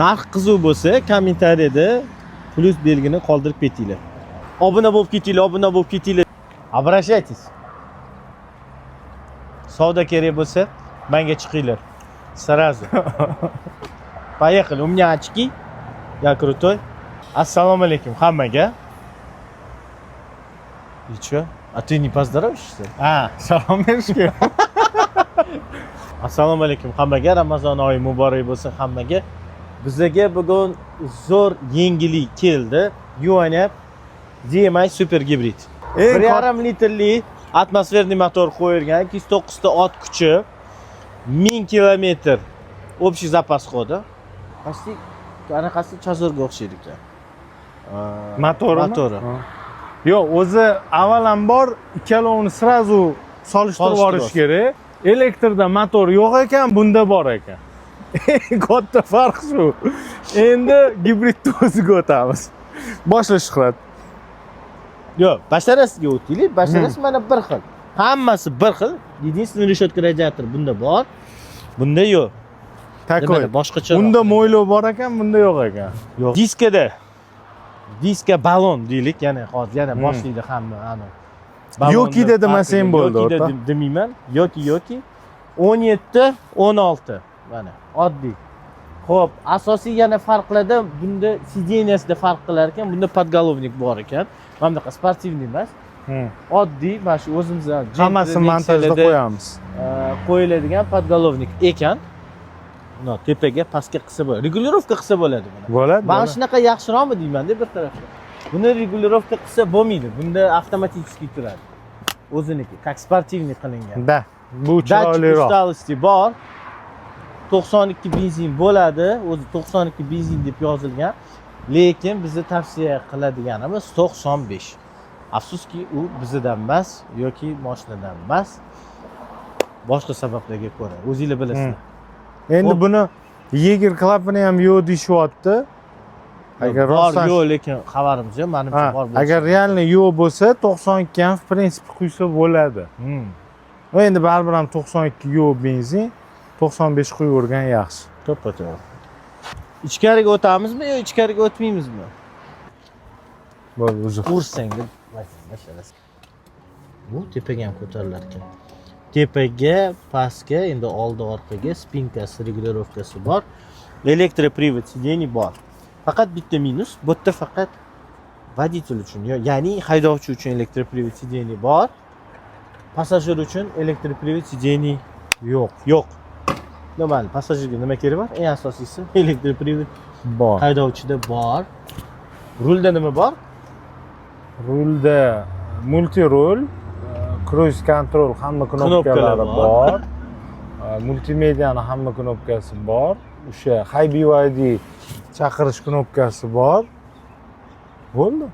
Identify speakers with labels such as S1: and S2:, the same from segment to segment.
S1: Narx qiziq bo'lsa, kommentariyada plus belgini qoldirib ketinglar. Obuna bo'lib ketinglar, obuna bo'lib ketinglar. Обращайтесь. Savdo kerak bo'lsa, menga chiqinglar. Сразу. Поехали. У меня очки. Я крутой. Assalomu alaykum hammaga. И чё? А ты не поздороваешься?
S2: Salom berishga.
S1: Assalomu alaykum hammaga. Ramazon oyi muborak bo'lsin hammaga. Bizga bugun zo'r yangilik keldi. UNF DMI super gibrid. 1,5 litrli atmosferniy motor qo'yilgan, 209 ta ot kuchi, 1000 kilometr общий zapas xoda. Qasti qanaqasi chazorga o'xshaydi ekan.
S2: Motori. Yo'q, o'zi avvalambor ikkalovini srazu solishtirib olish kerak. Elektrda motor yo'q ekan, bunda bor ekan. Katta farq shu. Endi gibridni o'ziga o'tamiz. Boshlash qilat.
S1: Yo'q, basharasiga o'taylik. Basharasi mana bir xil. Hammasi bir xil. Единственный решетка radiator bunda bor. Bunda yo'q.
S2: Takoy.
S1: Boshqacha.
S2: Bunda mo'ylov bor ekan, bunda yo'q ekan.
S1: Yo'q. Diska balon deylik, yana hozir yana boshlaydi hamma ana.
S2: Yoki dedi desam bo'ldi.
S1: Yoki demayman. Yoki 17, 16 mana oddiy. Xo'p, asosiy yana farqlarda bunda sideniyasida farq qilar ekan, bunda podголовник bor ekan. Mana bunaqa sportivniy emas. Oddiy, mana shu o'zimizdan
S2: hammasini montajda qo'yamiz.
S1: Qo'yiladigan podголовник ekan. Buni tepaga pastga qilsa bo'ladi. Regulirovka qilsa bo'ladi buni.
S2: Bo'ladi.
S1: Men shunaqa yaxshiroqmi deyman-da bir tarafdan. Buni regulirovka qilsa bo'lmaydi. Bunda avtomatik turadi. O'ziniki, как sportivniy qilingan.
S2: Da, bu chiroyliroq.
S1: Ustalosti bor. 92 benzin bo'ladi. O'zi 92 benzin deb yozilgan. Lekin bizni tavsiya qiladiganimiz 95. Afsuski, u bizdan emas yoki mashinadan emas. Boshqa sabablarga ko'ra. O'zingizlar bilasizlar.
S2: Endi buni Yeger klapani ham yo'q deyishyapti. Agar
S1: rostdan yo'q, lekin xabarimiz yo'q, menimcha bor bo'lsa.
S2: Agar realni yo'q bo'lsa, 92 ham в принципе quysa bo'ladi. Va endi baribir ham 92 yo'q benzin, 95 quyvergan yaxshi.
S1: To'ppa-to'g'ri. Ichkariga o'tamizmi yo ichkariga o'tmaymizmi?
S2: Bo'ldi, o'zi.
S1: Ursang deb mashalasi. Bu tepaga ham ko'tarilar ekan. Tepaga, pastga, endi oldi orqaga spinkasi, regulirovkasi bor. Elektropривод сидений bor. Faqat bitta minus, bu yerda faqat водитель uchun, ya'ni haydovchi uchun elektropривод сидений bor. Passajir uchun elektropривод сидений yo'q. Normal, passajirga nima kerak bor? Eng asosiysi elektropривод
S2: bor.
S1: Haydovchida bor. Rulda nima bor?
S2: Rulda multi-rul, cruise control hamma knopkalari bor. Multimediani hamma knopkasi bor. O'sha High BYD chaqirish knopkasi bor. Bo'ldi.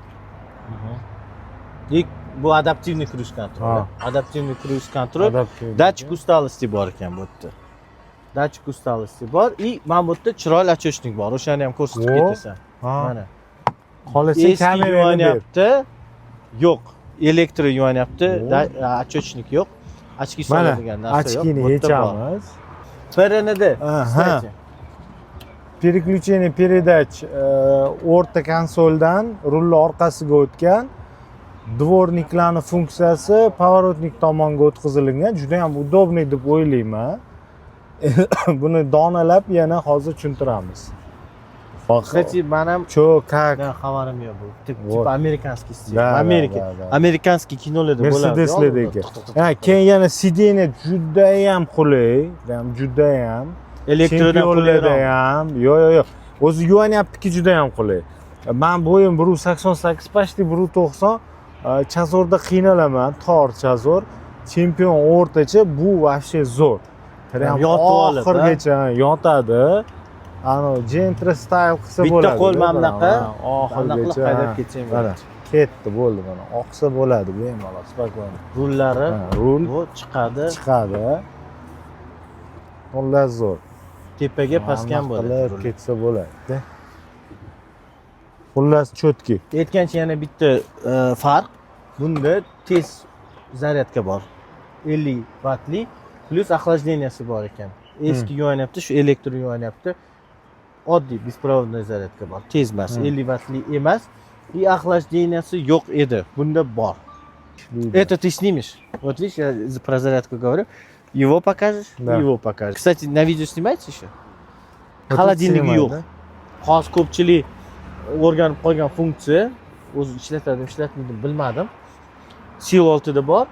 S1: Bu adaptivniy cruise control. Adaptivniy cruise control. Datchik ustalosti bor ekan bu yerda. Datchik ustalosti bor. Men bu yerda chiroyli ochishnik bor. O'shani ham ko'rsatib ketasan. Mana.
S2: Qolasi kamera
S1: yonyapti. Yo'q. Elektro yonyapti. Ochishnik yo'q. Ochki soladigan narsa yo'q.
S2: Ochkini yechamiz.
S1: PRNda.
S2: Переключение передач o'rta konsoldan rulni orqasiga o'tgan. Dvorniklarning funksiyasi pavorotnik tomonga o'tkazilgan. Juda ham удобный deb o'ylayman. Buni donalab yana hozir tushuntiramiz.
S1: Kстати, men ham
S2: как
S1: xabarim yo'q bu. Tip amerikanskiy stil. Amerikanskiy kinolarda bo'ladi.
S2: Mercedeslardagi. Keyin yana sideniya juda ham qulay, juda ham
S1: elektrodan qulayroq
S2: ham. Yo'q. O'zi yuvanyaptiki juda ham qulay. Men bo'yim 1.88, почти 1.90. Chazorda qiynalaman, tor chazor. Chempion o'rtacha, bu вообще zo'r. Prям oxirgacha yotadi. Ano gentle style qilsa bo'ladi.
S1: Bitta qo'l mana bunaqa
S2: oxirgacha
S1: haydab ketsang bo'ladi.
S2: Ketdi, bo'ldi mana. Oqsa bo'ladi, bemalol, spokойно.
S1: Rullari bu chiqadi.
S2: Xullas zo'r.
S1: Tepaga pastga ham bo'ladi.
S2: Ketsa bo'ladi. Xullas cho'tki.
S1: Aytgancha yana bitta farq. Bunda tez zaryadka bor. 50 vattli plus охлажденияsi bor ekan. Eski yuvanyapti, shu elektr yuvanyapti. oddiy беспроводной zaryadka bor. Tez emas, 50 wattli emas. И охлажденияsi yo'q edi. Bunda bor. Это ты снимешь. Вот видишь, я про зарядку говорю. Его покажешь,
S2: Да.
S1: его покажешь. Кстати, на видео снимается еще?
S2: Вот
S1: Холодильник
S2: это
S1: yo'q.
S2: снимает,
S1: Hozir ko'pchilik o'rganib qolgan funksiya, o'zi ishlatadi, ishlatmaydi bilmadim. Sil 6da bor.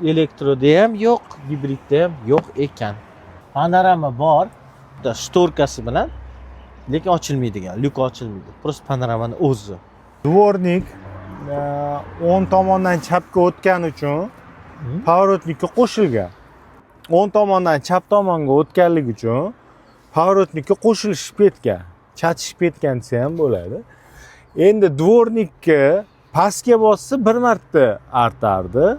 S1: Elektroda ham yo'q, gibridda ham yo'q ekan. Panorama bor. Shtorkasi bilan, lekin ochilmaydigan, lyuk ochilmaydi. Просто panoramani o'zi.
S2: Dvornik o'ng tomondan chapga o'tgani uchun поворотникка qo'shilgan. O'ng tomondan chap tomonga o'tganligi uchun поворотникка qo'shilishib ketgan. Chatishib ketgan desa ham bo'ladi. Endi dvornikka pastga bossa bir marta artardi.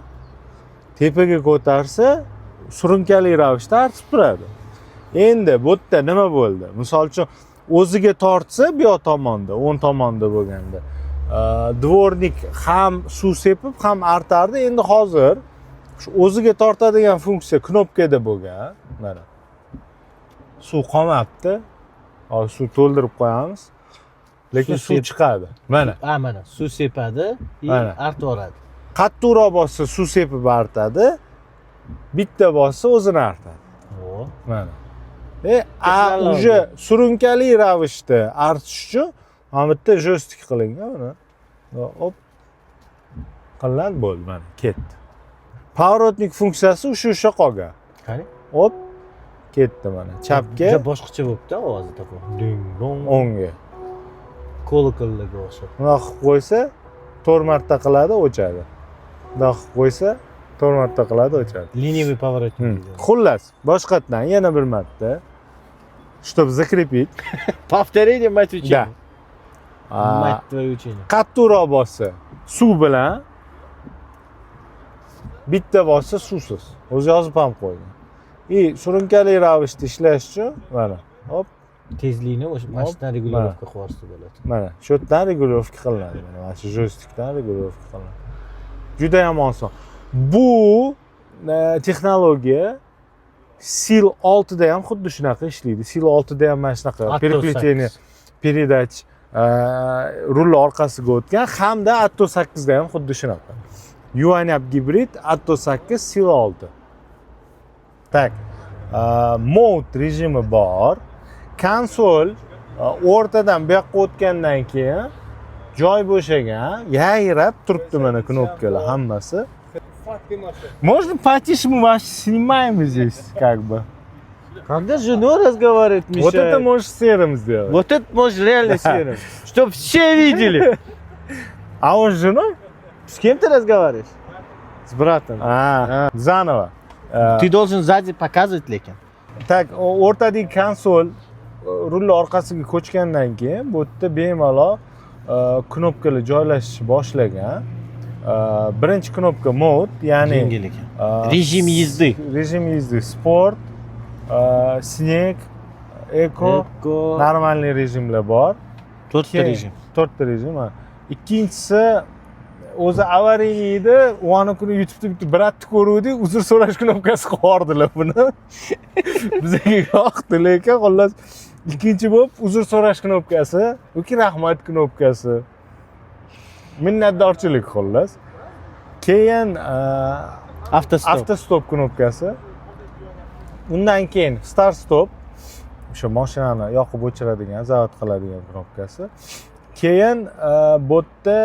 S2: Tepaga ko'tarsa surunkali ravishda artib turadi. Endi bu yerda nima bo'ldi? Misol uchun o'ziga tortsa bu yoq tomonda, o'ng tomonda bo'lganda dvornik ham suv sepib, ham artardi. Endi hozir shu o'ziga tortadigan funksiya knopkada bo'lgan. Mana. Suv qolmabdi. Hozir suv to'ldirib qo'yamiz. Lekin suv chiqadi. Mana.
S1: Mana suv sepadi,
S2: Mana.
S1: artib yuboradi.
S2: Qattiqroq bossa suv sepib artadi. Bitta bossa o'zini artadi.
S1: Xo'p.
S2: Mana. Уже surunkali ravishda artish uchun mana bitta joystik qilingan mana. Hop. Qilinadi bo'ldi mana, ketdi. Поворотник funksiyasi o'sha qolgan.
S1: Qani?
S2: Hop. Ketdi mana. Chapga,
S1: boshqacha bo'libdi ovozi to'g'ri. Ding dong.
S2: o'ngga.
S1: Kolokollarga o'xshab.
S2: Bunaqa qilib qo'ysa 4 marta qiladi, o'chadi. Bunaqa qilib qo'ysa 4 marta qiladi, o'chadi.
S1: Линейный поворотник.
S2: Xullas, boshqatdan yana bir marta, чтобы закрепить.
S1: Повторение мать учения.
S2: Да.
S1: Мать твою учение.
S2: Qattiqroq bossa suv bilan, bitta bossa suvsiz. O'zi yozib ham qo'ygan. Surunkali ravishda ishlash uchun mana, hop,
S1: Tezlikni o'sha mashinadan regulirovka qilsa bo'ladi.
S2: mana shu yerdan regulirovka qilinadi. Mana shu joystikdan regulirovka qilinadi. Juda ham oson. Bu texnologiya Sil 6da ham xuddi shunaqa ishlaydi. Sil 6da ham mana shunaqa переключение, передач rul orqasiga o'tgan, hamda Atto 8da ham xuddi shunaqa. UANAP gibrid Atto 8 Sil 6. Tak. Mode rejimi bor. Konsol o'rtadan bu yoqqa o'tgandan keyin joy bo'shagan, yayrab turibdi mana knopkalar hammasi. Можно потише, мы вас снимаем здесь, как бы.
S1: Когда с женой разговаривает, Миша.
S2: Вот это можешь серым сделать.
S1: Вот это можешь реально серым. Чтоб все видели.
S2: А он с женой?
S1: С кем ты разговариваешь? С братом.
S2: Заново.
S1: Ты должен сзади показывать lekin.
S2: Так, o'rtadagi konsol rul orqasiga ko'chgandan keyin bu yerda bemalol knopkalar joylashishni boshlagan. Birinchi knopka mode, ya'ni
S1: Yengil ekan. Rejim езды.
S2: Rejim езды, sport, sneg, eko, normalniy rejimlar bor.
S1: 4 ta rejim.
S2: 4 ta rejim. Ikkinchisi o'zi avariyniy edi. O'g'ani kuni YouTube'da bitta bratni ko'ruvdik, uzr so'rash knopkasi qo'yardilar buni. Bizga yoqdi, lekin xullas ikkinchi bo'lib uzr so'rash knopkasi yoki rahmat knopkasi. Minnatdorchilik xullas. Keyin avtostop knopkasi. Undan keyin start stop, o'sha mashinani yoqib o'chiradigan, zavod qiladigan knopkasi. Keyin bu yerda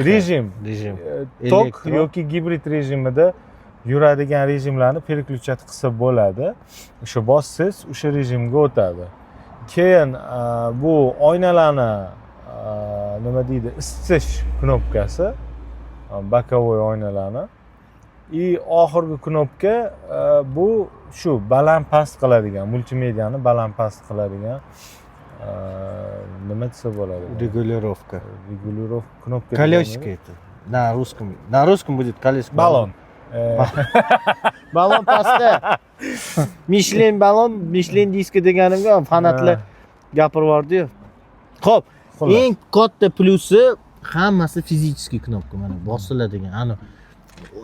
S2: rejim, tok yoki gibrid rejimida yuradigan rejimlarni переключать qilsa bo'ladi. O'sha bossiz o'sha rejimga o'tadi. Keyin bu oynalarni nima deydi, isitish knopkasi, bokovoy oynalarni. Oxirgi knopka bu shu baland past qiladigan, multimediani baland past qiladigan nima desa bo'ladi?
S1: Регулировка.
S2: Регулировка кнопка.
S1: Колесико это. На русском. На русском будет колесико.
S2: Balon.
S1: Balon pastda. Michelin balon, Michelin diski deganimga fanatlar gapirib yubordi-yu. Xo'p, eng katta plyusi hammasi fizический knopka. Mana bosiladigan, ana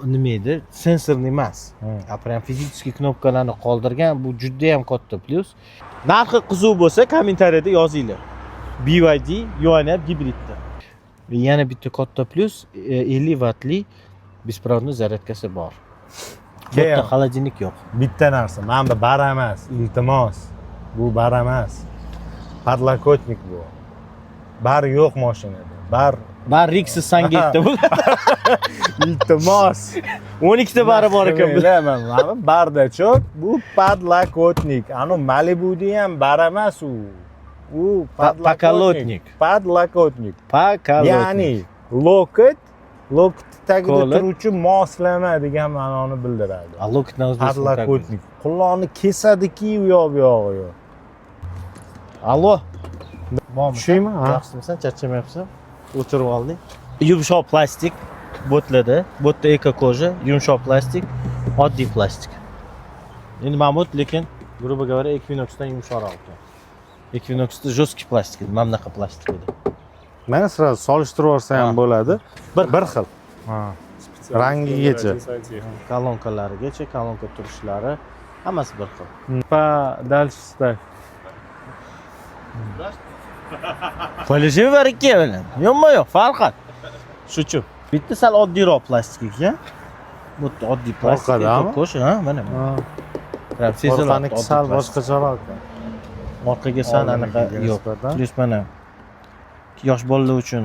S1: nima edi? Sensorni emas. Prям fizический knopkalarni qoldirgan. Bu juda ham katta plyus. Narxi qiziq bo'lsa, kommentariyada yozinglar. BYD UANF gibridda. Yana bitta katta plyus 50 wattli besprovодной zaryadkasi bor. Bitta холодильник yo'q.
S2: Bitta narsa, mana bu bar emas, iltimos. Bu bar emas. Podlokotnik bu. Bar yo'q mashinada.
S1: Bar Rixi Sangetda bu.
S2: Iltimos.
S1: 12 ta bari bor ekan bu.
S2: Mana barda cho'k, bu podlokotnik. Ano Malibu'da ham bar emas u. U
S1: Pakalotnik.
S2: Podlokotnik.
S1: Pakalotnik.
S2: Ya'ni lokot tagida turuvchi moslama degan ma'noni bildiradi.
S1: Lokotni o'zbekcha
S2: Podlokotnik. Quloqni kesadiki u yoq bu yog'i.
S1: Allo.
S2: Tushuymi?
S1: Yaxshimisan? Charchamayapsan? O'tirib olding. Yumshoq plastik bo'tlada. Bo'tda eko koja, yumshoq plastik, oddiy plastik. Endi Mamut lekin грубо говоря Equinox'dan yumshoqroq ekan. Equinox'da жесткий plastik edi, mana bunaqa plastik edi.
S2: Mana sira solishtirib olsa ham bo'ladi. Bir xil. Ha. Rangigacha.
S1: Kolonkalarigacha, kolonka turishlari hammasi bir xil.
S2: Дальше ставь.
S1: Polishi var ikki bilan. Yo'qmi-yo'q, farqat. Shuchu. Bitta sal oddiyroq plastik ekan. Bu oddiy plastik.
S2: Orqadami?
S1: Qo'sh, ha, mana. Prям seziladi.
S2: Orqaniki sal boshqacharoq.
S1: Orqaga sal anaqa yo'q. Plus mana yosh bolalar uchun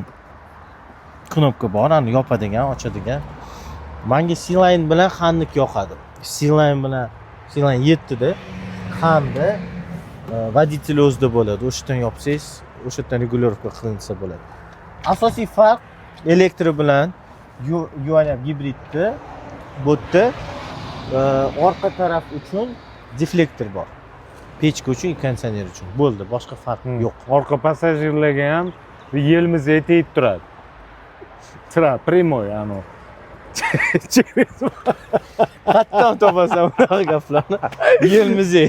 S1: knopka bor, ani yopadigan, ochadigan. Menga C-Line bilan Xannik yoqadi. C-Line bilan C-Line 7 da hamda водитель o'zida bo'ladi. O'shadan yopsangiz, o'shadan regulirovka qilinsa bo'ladi. Asosiy farq elektri bilan UANF gibridda bo'tda orqa taraf uchun deflektor bor. Pechka uchun, konditsioner uchun. Bo'ldi, boshqa farq yo'q.
S2: Orqa passajirlarga ham yelimiz tegib turadi. Прямой ano.
S1: Qattiq topasan bunaqa gaplarni. Yelmizi.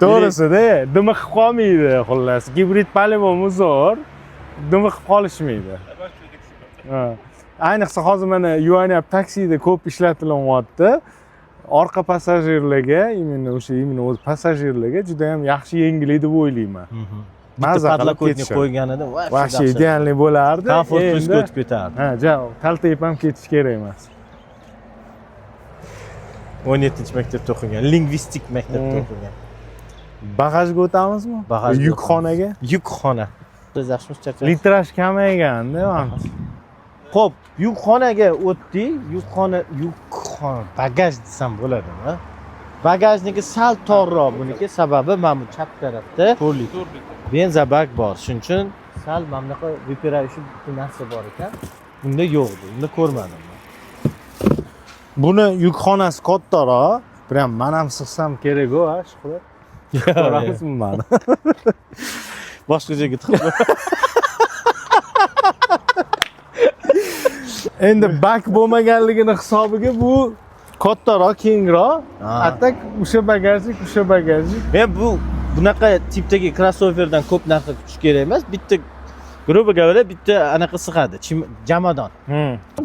S2: To'g'risi-da, dimiqib qolmaydi xullas. Gibrid по-любому zo'r. Dimiqib qolishmaydi. Ha. Ayniqsa hozir mana UANF taksida ko'p ishlatilyapti. Orqa passajirlarga, imенно o'z passajirlarga juda ham yaxshi yengillik deb o'ylayman.
S1: Bitta podlokotnik qo'yganida
S2: vahshiy idealni bo'lardi.
S1: Komfort plusga o'tib ketardi.
S2: Ha, kaltayib ham ketish kerak emas.
S1: 17-maktabda o'qigan, lingvistik maktabda o'qigan.
S2: Bagajga o'tamizmi? Yukxonaga?
S1: Yukxona. Siz yaxshimisiz, charchadingiz?
S2: Litraj kamayganda, mana.
S1: Xo'p, yukxonaga o'tdik. Yukxona bagaj desam bo'ladimi? Bagajniki sal torroq buniki, sababi mana bu chap tarafda to'rlik benzabak bor. Shuning uchun sal mana bunaqa выпирающий narsa bor ekan. Bunda yo'q edi. Bunda ko'rmadim.
S2: Buni yukxonasi kattaroq. Prям men ham sig'sam kerak-ku, ha, shuqlar. Ko'ramizmi mana?
S1: Boshqa joyga tiqib.
S2: Endi bak bo'lmaganligini hisobiga bu kattaroq, kengroq. Atak o'sha bagajlik.
S1: Men bunaqa tipdagi crossoverdan ko'p narsa kutish kerak emas. Bitta грубо говоря, bitta anaqa sig'adi. Jamadon.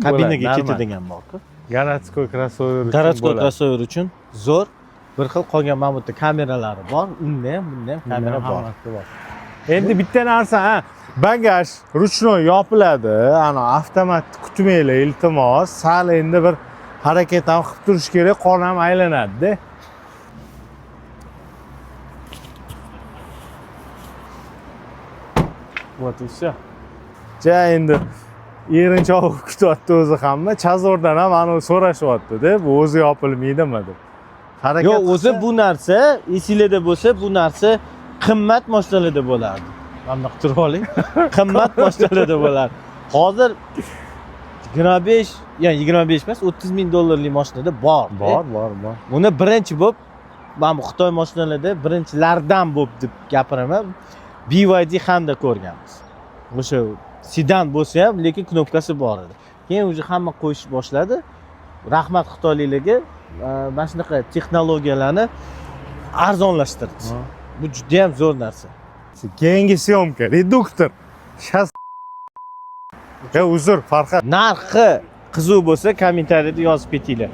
S1: Kabinaga ketadigan bor-ku.
S2: Городской crossover uchun.
S1: Городской crossover uchun zo'r. Bir xil qolgan mana bu yerda kameralari bor. Unda ham, bunda ham kamera bor.
S2: Endi bitta narsa, ha, bagaj ruchnoy yopiladi. Ana avtomat kutmanglar, iltimos. Sal endi bir harakat ham qilib turish kerak, qon ham aylanadi-da. Вот и всё. Endi erinchoq kutyapti o'zi hamma. Chazordan ham ana so'rashyapti-da, bu o'zi yopilmaydimi deb.
S1: Yo'q, o'zi bu narsa, esingizda bo'lsa, bu narsa qimmat mashinalarda bo'lardi. Mana turib oling. Qimmat mashinalarda bo'lardi. Hozir 25, ya'ni 25 emas, 30 ming dollarlik mashinada bor.
S2: Bor.
S1: Buni birinchi bo'lib, mana bu Xitoy mashinalarida birinchilardan bo'lib deb gapiraman. BYD hamda ko'rganmiz. O'sha sedan bo'lsa ham, lekin knopkasi bor edi. Keyin o'zi hamma qo'yish boshladi. Rahmat xitoyliklarga mana shunaqa texnologiyalarni arzonlashtirdi. Bu juda ham zo'r narsa.
S2: Keyingi syomka, reduktor. Ya uzr, Farhod.
S1: Narxi qiziq bo'lsa kommentariyada yozib ketinglar.